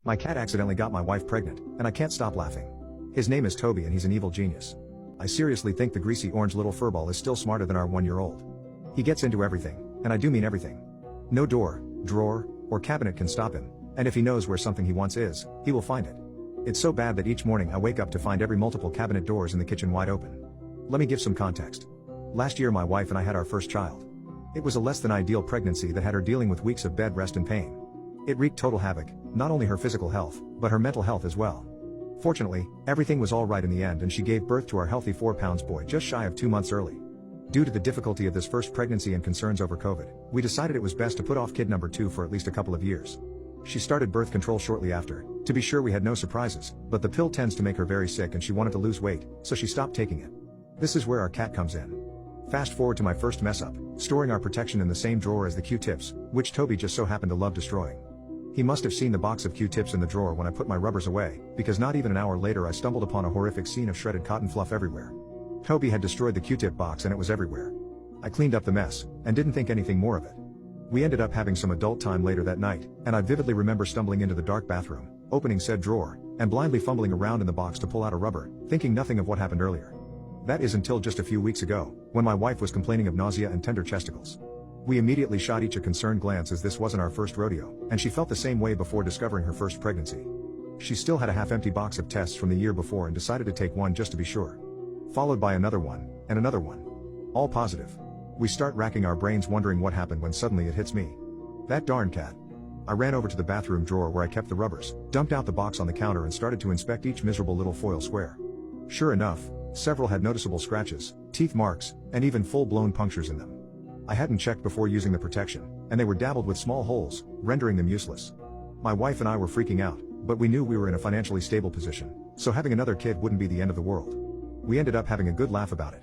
My cat accidentally got my wife pregnant, and I can't stop laughing. His name is Toby and he's an evil genius. I seriously think the greasy orange little furball is still smarter than our 1-year-old. He gets into everything, and I do mean everything. No door, drawer, or cabinet can stop him, and if he knows where something he wants is, he will find it. It's so bad that each morning I wake up to find every multiple cabinet doors in the kitchen wide open. Let me give some context. Last year my wife and I had our first child. It was a less than ideal pregnancy that had her dealing with weeks of bed rest and pain. It wreaked total havoc, not only her physical health, but her mental health as well. Fortunately, everything was all right in the end and she gave birth to our healthy 4-pound boy just shy of 2 months early. Due to the difficulty of this first pregnancy and concerns over COVID, we decided it was best to put off kid number 2 for at least a couple of years. She started birth control shortly after. To be sure, we had no surprises, but the pill tends to make her very sick and she wanted to lose weight, so she stopped taking it. This is where our cat comes in. Fast forward to my first mess up, storing our protection in the same drawer as the Q-tips, which Toby just so happened to love destroying. He must have seen the box of Q-tips in the drawer when I put my rubbers away, because not even an hour later I stumbled upon a horrific scene of shredded cotton fluff everywhere. Toby had destroyed the Q-tip box and it was everywhere. I cleaned up the mess, and didn't think anything more of it. We ended up having some adult time later that night, and I vividly remember stumbling into the dark bathroom, opening said drawer, and blindly fumbling around in the box to pull out a rubber, thinking nothing of what happened earlier. That is until just a few weeks ago, when my wife was complaining of nausea and tender chesticles. We immediately shot each a concerned glance as this wasn't our first rodeo, and she felt the same way before discovering her first pregnancy. She still had a half-empty box of tests from the year before and decided to take one just to be sure. Followed by another one, and another one. All positive. We start racking our brains wondering what happened when suddenly it hits me. That darn cat. I ran over to the bathroom drawer where I kept the rubbers, dumped out the box on the counter and started to inspect each miserable little foil square. Sure enough, several had noticeable scratches, teeth marks, and even full-blown punctures in them. I hadn't checked before using the protection, and they were dabbled with small holes, rendering them useless. My wife and I were freaking out, but we knew we were in a financially stable position, so having another kid wouldn't be the end of the world. We ended up having a good laugh about it.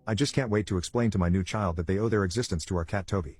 I just can't wait to explain to my new child that they owe their existence to our cat Toby.